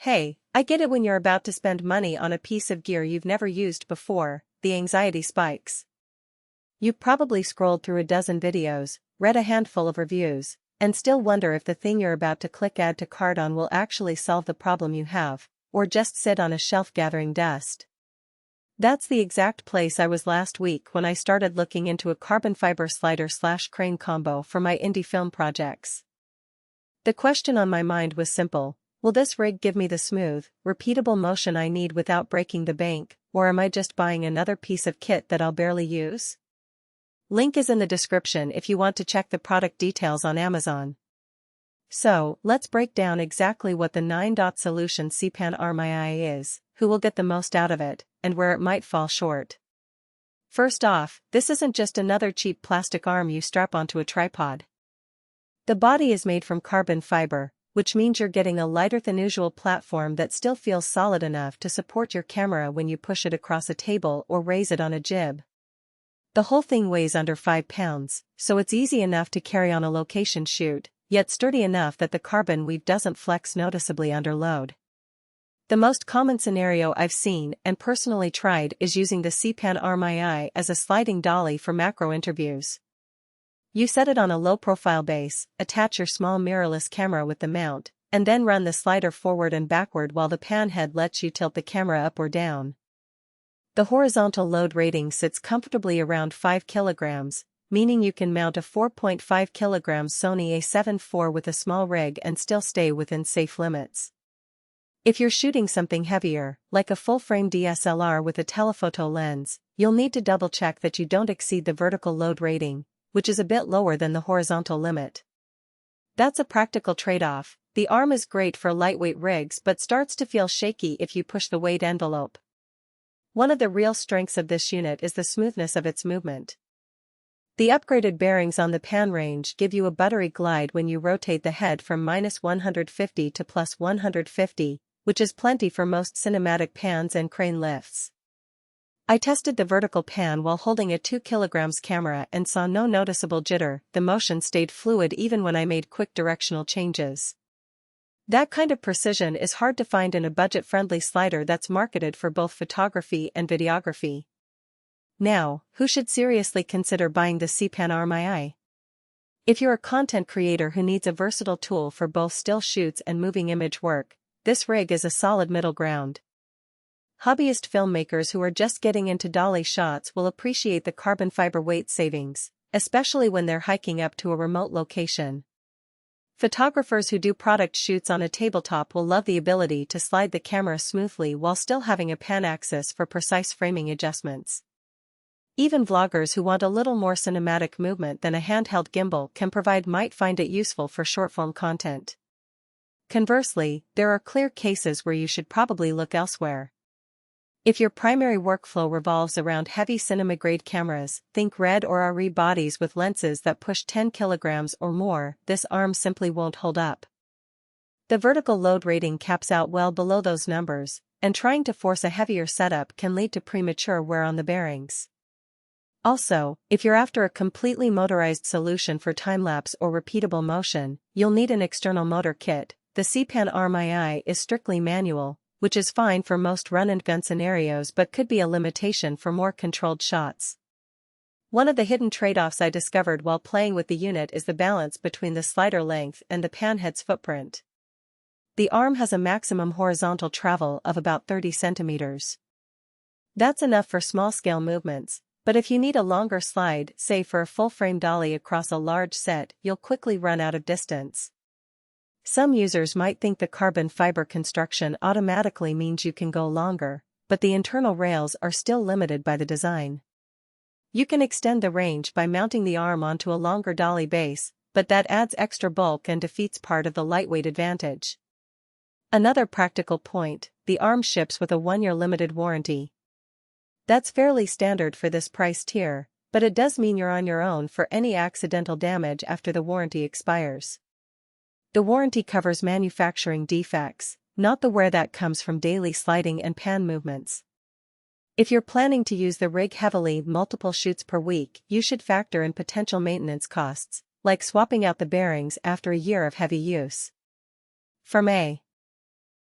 Hey, I get it when you're about to spend money on a piece of gear you've never used before, the anxiety spikes. You've probably scrolled through a dozen videos, read a handful of reviews, and still wonder if the thing you're about to click add to cart on will actually solve the problem you have, or just sit on a shelf gathering dust. That's the exact place I was last week when I started looking into a carbon fiber slider/crane combo for my indie film projects. The question on my mind was simple: will this rig give me the smooth, repeatable motion I need without breaking the bank, or am I just buying another piece of kit that I'll barely use? Link is in the description if you want to check the product details on Amazon. So, let's break down exactly what the 9.Solutions C-Pan RMII is, who will get the most out of it, and where it might fall short. First off, this isn't just another cheap plastic arm you strap onto a tripod. The body is made from carbon fiber, which means you're getting a lighter than usual platform that still feels solid enough to support your camera when you push it across a table or raise it on a jib. The whole thing weighs under 5 pounds, so it's easy enough to carry on a location shoot, yet sturdy enough that the carbon weave doesn't flex noticeably under load. The most common scenario I've seen and personally tried is using the C-Pan RMII as a sliding dolly for macro interviews. You set it on a low-profile base, attach your small mirrorless camera with the mount, and then run the slider forward and backward while the pan head lets you tilt the camera up or down. The horizontal load rating sits comfortably around 5 kilograms, meaning you can mount a 4.5 kg Sony a7 IV with a small rig and still stay within safe limits. If you're shooting something heavier, like a full-frame DSLR with a telephoto lens, you'll need to double-check that you don't exceed the vertical load rating, which is a bit lower than the horizontal limit. That's a practical trade-off. The arm is great for lightweight rigs but starts to feel shaky if you push the weight envelope. One of the real strengths of this unit is the smoothness of its movement. The upgraded bearings on the pan range give you a buttery glide when you rotate the head from -150 to +150, which is plenty for most cinematic pans and crane lifts. I tested the vertical pan while holding a 2 kg camera and saw no noticeable jitter. The motion stayed fluid even when I made quick directional changes. That kind of precision is hard to find in a budget-friendly slider that's marketed for both photography and videography. Now, who should seriously consider buying the C-Pan RMII? If you're a content creator who needs a versatile tool for both still shoots and moving image work, this rig is a solid middle ground. Hobbyist filmmakers who are just getting into dolly shots will appreciate the carbon fiber weight savings, especially when they're hiking up to a remote location. Photographers who do product shoots on a tabletop will love the ability to slide the camera smoothly while still having a pan axis for precise framing adjustments. Even vloggers who want a little more cinematic movement than a handheld gimbal might find it useful for short-form content. Conversely, there are clear cases where you should probably look elsewhere. If your primary workflow revolves around heavy cinema-grade cameras, think RED or RE bodies with lenses that push 10 kilograms or more, this arm simply won't hold up. The vertical load rating caps out well below those numbers, and trying to force a heavier setup can lead to premature wear on the bearings. Also, if you're after a completely motorized solution for time-lapse or repeatable motion, you'll need an external motor kit. The C-Pan RMII is strictly manual, which is fine for most run-and-gun scenarios but could be a limitation for more controlled shots. One of the hidden trade-offs I discovered while playing with the unit is the balance between the slider length and the pan head's footprint. The arm has a maximum horizontal travel of about 30 centimeters. That's enough for small-scale movements, but if you need a longer slide, say for a full-frame dolly across a large set, you'll quickly run out of distance. Some users might think the carbon fiber construction automatically means you can go longer, but the internal rails are still limited by the design. You can extend the range by mounting the arm onto a longer dolly base, but that adds extra bulk and defeats part of the lightweight advantage. Another practical point, the arm ships with a 1-year limited warranty. That's fairly standard for this price tier, but it does mean you're on your own for any accidental damage after the warranty expires. The warranty covers manufacturing defects, not the wear that comes from daily sliding and pan movements. If you're planning to use the rig heavily multiple shoots per week, you should factor in potential maintenance costs, like swapping out the bearings after a year of heavy use. From a